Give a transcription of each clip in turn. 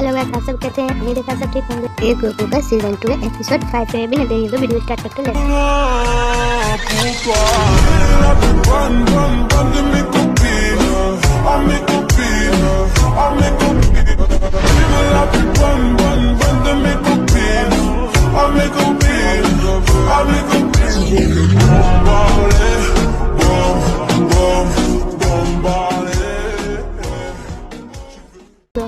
Hello guys, आप सब कैसे हैं? उम्मीद है सब ठीक होंगे। एक गोकू का सीजन 2 एपिसोड 5 पे बिना देरी तो वीडियो स्टार्ट करते हैं।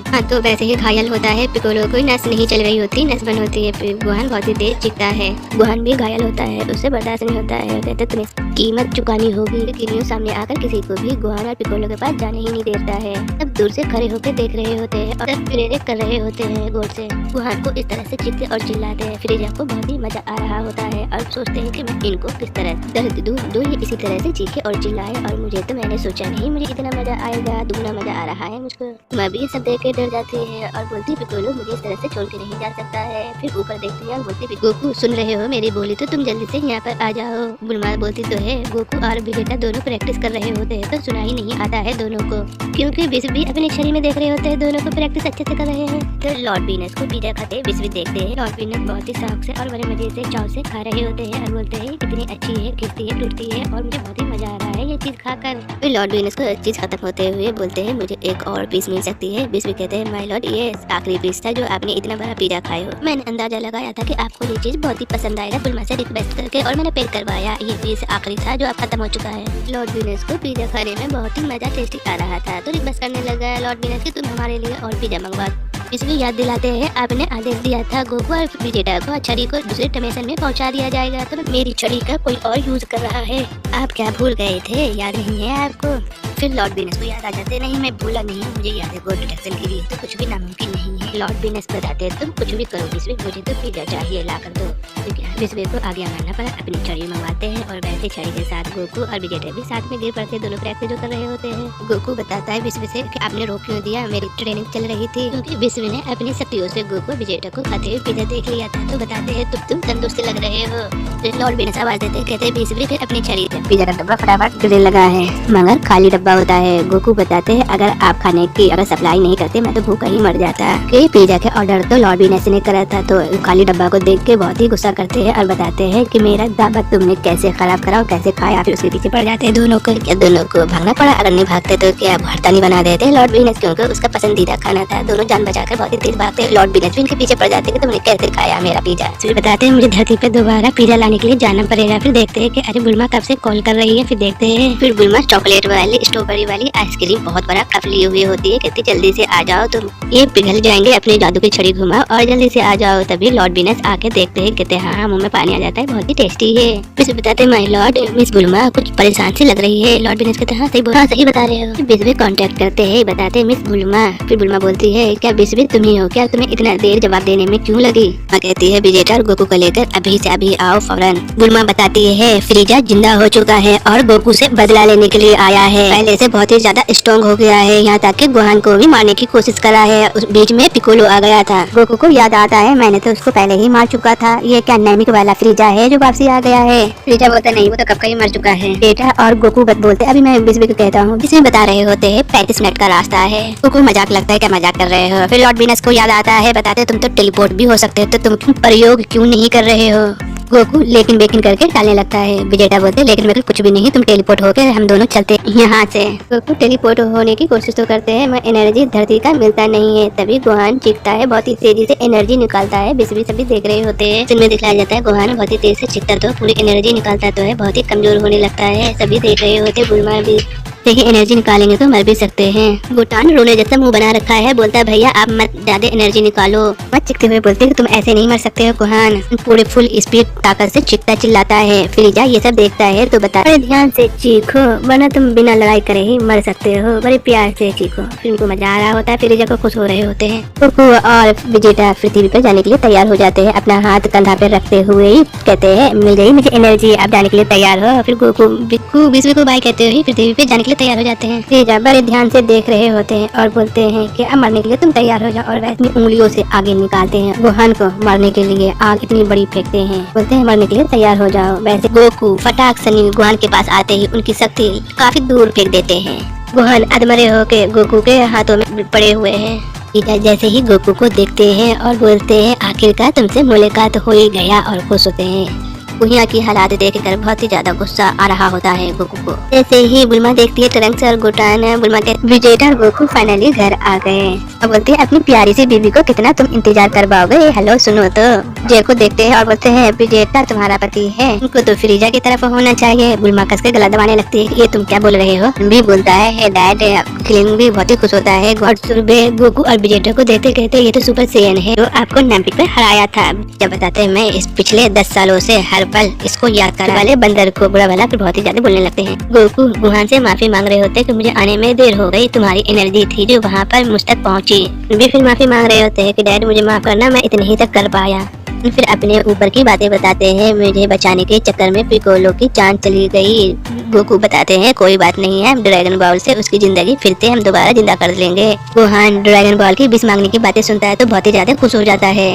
हाँ, तो वैसे ही घायल होता है पिकोलो को। नस नहीं चल रही होती, नस बंद होती है। फिर गोहान बहुत ही तेज चीखता है। गोहान भी घायल होता है, उससे बर्दाश्त नहीं होता है। कहते तुम्हें कीमत चुकानी होगी। किनियो सामने आकर किसी को भी गोहान और पिकोलो के पास जाने ही नहीं देता है। सब दूर से खड़े होकर देख रहे होते हैं और सब प्रेरित कर रहे होते हैं गोड से। गोहान को इस तरह से चीखते और चिल्लाते हैं। फ्रीजा को बहुत ही मजा आ रहा होता है और सोचते हैं कि मैं इनको किस तरह दर्द दूं ये इसी तरह से चीखे और चिल्लाए। और मुझे तो मैंने सोचा नहीं मुझे इतना मजा आएगा, दुगना मजा आ रहा है मुझको। मैं भी सब देख के डर जाती है और बोलती पिकोलो मुझे इस तरह से छोड़ के नहीं जा सकता है। फिर ऊपर देखती है और बोलती गोकू सुन रहे हो मेरी बोली तो तुम जल्दी से यहाँ पर आ जाओ। बुलमा बोलती तो है। गोकू और विजेटा दोनों प्रैक्टिस कर रहे होते हैं तो सुना ही नहीं आता है दोनों को, क्योंकि विश्व भी अपने शरीर में देख रहे होते हैं। दोनों को प्रैक्टिस अच्छे से कर रहे हैं। तो लॉर्ड वीनस को पिज्जा खाते विश्व देखते हैं। लॉर्ड वीनस बहुत ही शौक से और बड़े मजे से चाव से खा रहे होते हैं और बोलते हैं इतनी अच्छी है, गिरती है, टूटती है और मुझे बहुत ही मजा आ रहा है ये चीज खाकर। फिर लॉर्ड वीनस को चीज खत्म होते हुए बोलते हैं मुझे एक और पीस मिल सकती है। विश्व कहते हैं माय लॉर्ड ये आखिरी पीस था जो आपने इतना बड़ा पिज्जा खाए हो। मैंने अंदाजा लगाया था कि आपको ये चीज बहुत ही पसंद आएगा। बुलमा से रिक्वेस्ट करके और मैंने पैक करवाया। ये पीस आखिरी था जो अब खत्म हो चुका है। लॉर्ड वीनस को पिज्जा खाने में बहुत ही मजा टेस्टी आ रहा था तो रिक्वेस्ट करने लगा लॉर्ड वीनस कि तुम हमारे लिए और पिज्जा मंगवा। इसलिए याद दिलाते हैं आपने आदेश दिया था गोकू और विजेटा को छड़ी को दूसरे डायमेंशन में पहुंचा दिया जाएगा। तो मेरी छड़ी का कोई और यूज कर रहा है। आप क्या भूल गए थे? याद नहीं है आपको? फिर लॉर्ड वीनस को याद आ जाते नहीं मैं भूला नहीं, मुझे याद है गोड डिटेक्शन के लिए तो कुछ भी नामुमकिन नहीं है। लॉर्ड वीनस बताते तुम कुछ भी करो विश्व, मुझे तो पिज्जा चाहिए ला कर दो। विश्व को आगे मानना पड़ा। अपनी छड़ी मंगवाते हैं और वैसे छड़ी के साथ गोकू और विजेटा भी साथ में गिर पड़ते। दोनों प्रैक्टिस जो कर रहे होते हैं। गोकू बताता है विश्व से कि आपने रोक क्यों दिया, मेरी ट्रेनिंग चल रही थी। क्योंकि विश्व ने अपनी शक्तियों से गोकू विजेटा को खाते हुए पिज्जा देख लिया था। तो बताते हैं तुम तंदुरुस्त लग रहे हो। फिर लॉर्ड वीनस आवाज देते कहते विश्व फिर अपनी छड़ी से पिज्जा का डब्बा फटाफट गिरने लगा है मगर खाली डब्बा होता है। गोकू बताते हैं अगर आप खाने की अगर सप्लाई नहीं करते मैं तो भूखा ही मर जाता। कि पिज्जा के ऑर्डर तो लॉर्ड वीनस ने करा था। तो खाली डब्बा को देख के बहुत ही गुस्सा करते हैं और बताते हैं कि मेरा दावा तुमने कैसे खराब करा और कैसे खाया। फिर उसके पीछे पड़ जाते हैं दोनों को। क्या दोनों को भागना पड़ा? अगर नहीं भागते तो क्या भरता नहीं बना देते लॉर्ड वीनस, क्योंकि उसका पसंदीदा खाना था। दोनों जान बचाकर बहुत ही तेज भागते। लॉर्ड वीनस भी इनके पीछे पड़ जाते हैं कि तुमने कैसे खाया मेरा पिज्जा। फिर बताते हैं मुझे धरती पे दोबारा पिज्जा लाने के लिए जाना पड़ेगा। फिर देखते हैं कि अरे बुलमा कब से कॉल कर रही है। फिर देखते हैं फिर बुलमा चॉकलेट वाली स्ट्रॉबेरी वाली आइसक्रीम बहुत बड़ा कप लिए हुई होती है। कहती जल्दी से आ जाओ तुम, ये पिघल जाएंगे, अपने जादू की छड़ी घुमाओ और जल्दी से आ जाओ। तभी लॉर्ड वीनस आके देखते हैं, कहते हैं हाँ मुंह में पानी आ जाता है, बहुत ही टेस्टी है। फिर बताते माय लॉर्ड मिस बुलमा कुछ परेशान सी लग रही है। लॉर्ड वीनस कहते हैं हाँ सही बता रहे हो। बिस्बे कांटेक्ट करते हैं, बताते मिस बुलमा। फिर बुलमा बोलती है क्या बिस्बे तुम ही हो क्या? तुम्हें इतना देर जवाब देने में क्यों लगी? कहती है विजेटा और गोकू को लेकर अभी से अभी आओ फौरन। बुलमा बताती है फ्रीजा जिंदा हो चुका है और गोकू से बदला लेने के लिए आया है। पहले से बहुत ही ज्यादा स्ट्रॉन्ग हो गया है, यहाँ तक कि गोहान को भी मारने की कोशिश करा है। उस बीच में पिकोलो आ गया था। गोकू को याद आता है मैंने तो उसको पहले ही मार चुका था। ये क्या नैमिक वाला फ्रीजा है जो वापसी आ गया है? फ्रीजा बोलता नहीं वो तो कब का ही मर चुका है। बेटा और गोकू बोलते अभी मैं बिस्बे को कहता हूँ। बिस्बे बता रहे होते हैं 35 मिनट का रास्ता है। गोकू मजाक लगता है क्या मजाक कर रहे हो? फिर लॉर्ड वीनस को याद आता है, बताते तुम तो टेलीपोर्ट भी हो सकते हो तो तुम क्यों प्रयोग क्यों नहीं कर रहे हो? गोकू लेकिन बेकिन करके टालने लगता है। विजेटा बोलते लेकिन मेरे कुछ भी नहीं, तुम टेलीपोर्ट होकर हम दोनों चलते यहाँ से। गोकू टेलीपोर्ट होने की कोशिश तो करते हैं मगर एनर्जी धरती का मिलता नहीं है। तभी गोहान चीखता है, बहुत ही तेजी से एनर्जी निकालता है। बिस्बी सभी देख रहे होते हैं। जिनमें दिखाया जाता है गोहान बहुत ही तेज से चीखता तो पूरी एनर्जी निकालता तो है, बहुत ही कमजोर होने लगता है। सभी देख रहे होते। बुलमा भी देखिए एनर्जी निकालेंगे तो मर भी सकते हैं। गोटान रोने जैसा मुंह बना रखा है, बोलता है भैया आप मत ज्यादा एनर्जी निकालो। मत चिखते हुए बोलते कि तुम ऐसे नहीं मर सकते हो। गोहान पूरे फुल स्पीड ताकत से चिखता चिल्लाता है। फ्रीजा ये सब देखता है तो बता बड़े ध्यान से चीखो वरना तुम बिना लड़ाई करे ही मर सकते हो। बड़े प्यार से चीखो। फिर उनको मजा आ रहा होता है। फ्रीजा को खुश हो रहे होते हैं। गोकू और विजेटा पृथ्वी पर जाने के लिए तैयार हो जाते हैं। अपना हाथ कंधा पे रखते हुए ही कहते हैं मिल गई मुझे एनर्जी, आप जाने के लिए तैयार हो। फिर गोकू विश्व को बाय कहते हुए पृथ्वी पे जाने के लिए तैयार हो जाते हैं। फ्रीजा बड़े ध्यान से देख रहे होते हैं और बोलते हैं कि अब मरने के लिए तुम तैयार हो जाओ और वह अपनी उंगलियों से आगे निकालते हैं। गोहान को मारने के लिए आग इतनी बड़ी फेंकते हैं। बोलते हैं मरने के लिए तैयार हो जाओ। वैसे गोकू फटाक से गोहान के पास आते ही उनकी शक्ति काफी दूर फेंक देते हैं। गोहान अधमरे होके गोकू के हाथों में पड़े हुए हैं। फ्रीजा जैसे ही गोकू को देखते हैं और बोलते हैं आखिरकार तुमसे मुलाकात हो ही गया और खुश होते हैं। गुहिया की हालात देखकर बहुत ही ज्यादा गुस्सा आ रहा होता है गोकू को। जैसे ही बुल्मा देखती है ट्रंक्स और गोटान, बुल्मा के विजेटा और गोकू फाइनली घर आ गए और बोलते हैं अपनी प्यारी सी बीबी को कितना तुम इंतजार करवाओगे, हेलो सुनो तो। जे को देखते हैं और बोलते हैं विजेटा तुम्हारा पति है, उनको तो फ्रीजा की तरफ होना चाहिए। बुल्मा कस के गला दबाने लगती है, ये तुम क्या बोल रहे हो। भी बोलता है डैड, क्लिंग भी बहुत ही खुश होता है। और सुबह गोकू और विजेटा को देखते कहते ये तो सुपर सेयन है जो आपको ओलंपिक में हराया था। जब बताते हैं मैं इस पिछले 10 सालों से हर पल इसको याद कर वाले बंदर को बुरा भला फिर बहुत ही ज्यादा बोलने लगते हैं। गोकू गुहान से माफी मांग रहे होते कि मुझे आने में देर हो गई, तुम्हारी एनर्जी थी जो वहाँ पर मुझ तक पहुँची। भी फिर माफी मांग रहे होते हैं कि डैड मुझे माफ करना, मैं इतने ही तक कर पाया। फिर अपने ऊपर की बातें बताते हैं, मुझे बचाने के चक्कर में पिकोलो की जान चली गई। गोकू बताते हैं कोई बात नहीं है, ड्रैगन बॉल से उसकी जिंदगी फिर से हम दोबारा जिंदा कर लेंगे। गोहान ड्रैगन बॉल की विश मांगने की बातें सुनता है तो बहुत ही ज्यादा खुश हो जाता है।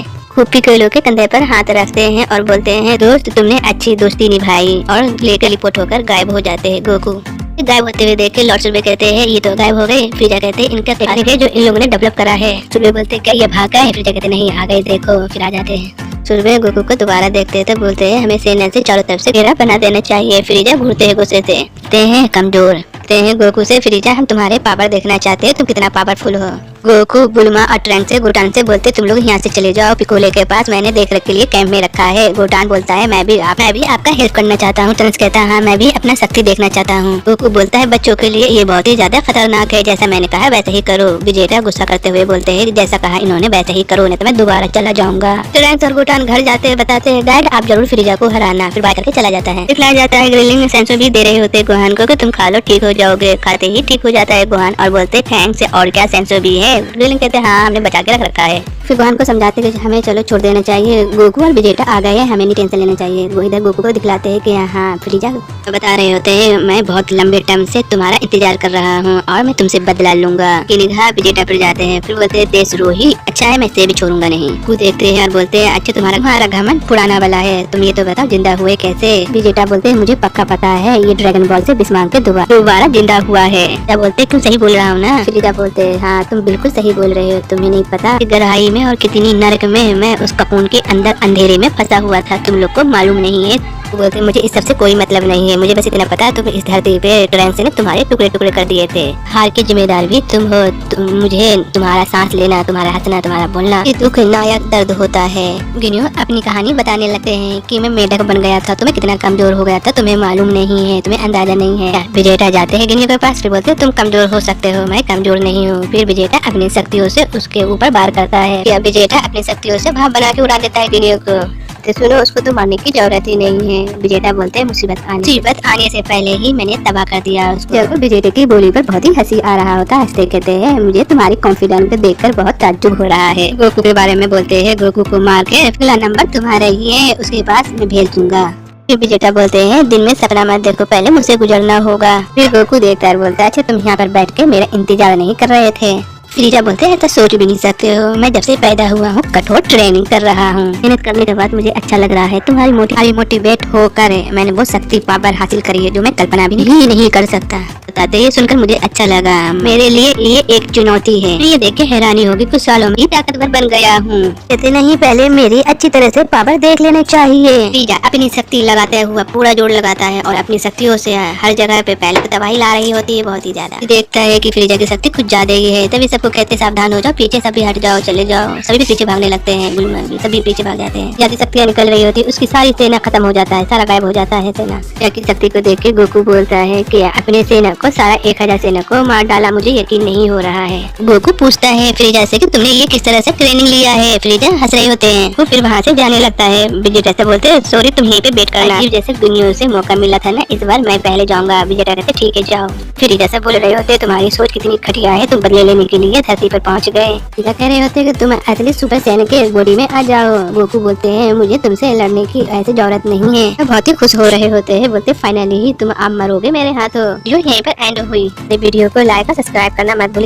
पिकोलो के कंधे पर हाथ रखते हैं और बोलते हैं दोस्त तुमने अच्छी दोस्ती निभाई, और लेकर रिपोर्ट होकर गायब हो जाते हैं। गोकू गायब होते हुए देख के लॉर्ड सुबह कहते हैं ये तो गायब हो गए। फ्रीजा कहते हैं इनका टेक्निक है जो इन लोगों ने डेवलप करा है। सुबह बोलते हैं क्या ये भागा है, फ्रीजा कहते नहीं आ गए देखो, फिर आ जाते हैं। सुबह गोकू को दोबारा देखते हैं तो बोलते हैं हमें सेना से चारों तरफ से घेरा बना देना चाहिए। फ्रीजा घूरते हैं गुस्से से, कहते हैं कमजोर। कहते हैं गोकू से फ्रीजा हम तुम्हारे पावर देखना चाहते हैं, तुम कितना पावरफुल हो। गोकू बुल्मा और ट्रंक से गोटान से बोलते तुम लोग यहाँ से चले जाओ, पिकोले के पास मैंने देख रख के लिए कैंप में रखा है। गोटान बोलता है मैं भी आपका हेल्प करना चाहता हूँ। ट्रंक कहता है हाँ मैं भी अपना शक्ति देखना चाहता हूँ। गोकू बोलता है बच्चों के लिए ये बहुत ही ज्यादा खतरनाक है, जैसा मैंने कहा वैसे ही करो। विजेटा गुस्सा करते हुए बोलते हैं जैसा कहा इन्होंने वैसे ही करो, नहीं तो मैं दोबारा चला जाऊंगा। ट्रंक और गोटान घर जाते हैं बताते हैं डैड आप जरूर फ्रीजा को हराना, फिर बाय करके चला जाता है। दिखलाया जाता है ग्रिलिंग सेंसर भी दे रहे होते गोहान को कि तुम खा लो ठीक हो जाओगे। खाते ही ठीक हो जाता है गोहान और बोलते थैंक्स, और क्या सेंसर भी है। ग्रिलिंग कहते हाँ हमने बचा के रख रखा है। फिर गोहान को समझाते कि हमें चलो छोड़ देना चाहिए, गोकू और विजेटा आ गए हैं, हमें नहीं टेंशन लेना चाहिए। वो इधर गोकू को दिखलाते हैं कि हाँ फ्रीजा तो बता रहे होते हैं मैं बहुत लंबे टाइम से तुम्हारा इंतजार कर रहा हूँ और मैं तुमसे बदला लूंगा। की निगाह विजेटा पर जाते हैं, फिर बोलते हैं देशद्रोही, अच्छा है मैं इसे भी छोड़ूंगा नहीं। वो देखते हैं और बोलते हैं अच्छा तुम्हारा घमंड पुराना वाला है, तुम ये तो बताओ जिंदा हुए कैसे। विजेटा बोलते हैं मुझे पक्का पता है ये ड्रैगन बॉल से विश मांग के दोबारा जिंदा हुआ है। क्या बोलते तुम सही बोल रहा हूँ ना। फ्रीजा बोलते हैं हाँ तुम बिल्कुल सही बोल रहे हो, तुम्हें नहीं पता गहराई में और कितनी नरक में मैं उस कपून के अंदर अंधेरे में फंसा हुआ था, तुम लोग को मालूम नहीं है। बोलते मुझे इस सबसे कोई मतलब नहीं है, मुझे बस इतना पता है तुम इस धरती पे ट्रेन ने तुम्हारे टुकड़े टुकड़े कर दिए थे, हार की जिम्मेदार भी तुम हो। मुझे तुम्हारा सांस लेना, तुम्हारा हंसना, तुम्हारा बोलना ये दुख नायक दर्द होता है। गिनियो अपनी कहानी बताने लगते हैं कि मैं मेढक बन गया था, तुम्हें कितना कमजोर हो गया था तुम्हें मालूम नहीं है, तुम्हें अंदाजा नहीं है। विजेटा जाते हैं गिनियो के पास, फिर बोलते तुम कमजोर हो सकते हो, मैं कमजोर नहीं हूँ। फिर विजेटा अपनी शक्तियों से उसके ऊपर वार करता है। विजेटा अपनी शक्तियों से भाप बना के उड़ा देता है गिनियो को। सुनो उसको तो मारने की जरूरत ही नहीं है। विजेटा बोलते हैं मुसीबत आने से पहले ही मैंने तबाह कर दिया उसको। जब विजेटा की बोली पर बहुत ही हंसी आ रहा होता है, हंसते कहते हैं मुझे तुम्हारी कॉन्फिडेंस देखकर बहुत ताज्जुब हो रहा है। गोकू के बारे में बोलते हैं गोकू को मार के अगला नंबर तुम्हारा ही है, उसके पास मैं भेज दूंगा। फिर विजेटा बोलते हैं दिन में सपना मत देखो, पहले मुझसे गुजरना होगा। फिर गोकू देखता है बोलता है अच्छा तुम यहाँ पर बैठ के मेरा इंतजार नहीं कर रहे थे। फ्रीजा बोलते हैं तो सोच भी नहीं सकते हो, मैं जब से पैदा हुआ हूँ कठोर ट्रेनिंग कर रहा हूँ, मेहनत करने के बाद मुझे अच्छा लग रहा है। तुम्हारी मोटिवेट होकर मैंने वो शक्ति पावर हासिल करी है जो मैं कल्पना भी नहीं कर सकता। बताते ये सुनकर मुझे अच्छा लगा, मेरे लिए ये एक चुनौती है। ये देख के हैरानी होगी कुछ सालों में ताकतवर बन गया हूँ। कहते नहीं पहले मेरी अच्छी तरह से पावर देख लेना चाहिए। फ्रीजा अपनी शक्ति लगाते हुआ पूरा जोर लगाता है और अपनी शक्तियों से हर जगह पे पहले तो तबाही ला रही होती है बहुत ही ज्यादा। देखता है कि फ्रीजा की शक्ति कुछ ज्यादा ही है, तभी सबको कहते सावधान हो जाओ, पीछे सभी हट जाओ, चले जाओ। सभी भी पीछे भागने लगते हैं, सभी पीछे भाग जाते हैं। ज्यादा शक्तियाँ निकल रही होती है, उसकी सारी सेना खत्म हो जाता है, सारा गायब हो जाता है सेना। की शक्ति को देख के गोकू बोलता है कि अपने सेना को सारा 1000 सेना को मार डाला, मुझे यकीन नहीं हो रहा है। गोकू पूछता है फ्रीजा से कि तुमने ये किस तरह से ट्रेनिंग लिया है। फ्रीजा हंस रहे होते हैं, वो फिर वहाँ से जाने लगता है। विजेटा से बोलते हैं सॉरी तुम यहीं पे वेट करना, जैसे दुनिया से मौका मिला था ना इस बार मैं पहले जाऊंगा। विजेटा कहते ठीक है जाओ। फ्रीजा से बोल रहे होते तुम्हारी सोच कितनी घटिया है, तुम बदले लेने के लिए धरती पर पहुँच गए। फ्रीजा कह रहे होते कि तुम असली सुपर सैन के बॉडी में आ जाओ। गोकू बोलते हैं मुझे तुमसे लड़ने की ऐसी जरूरत नहीं है। बहुत ही खुश हो रहे होते हैं, बोलते फाइनली ही तुम आप मरोगे मेरे हाथों। जो यहीं पर एंड हुई। वीडियो को लाइक और सब्सक्राइब करना मत भूलिए।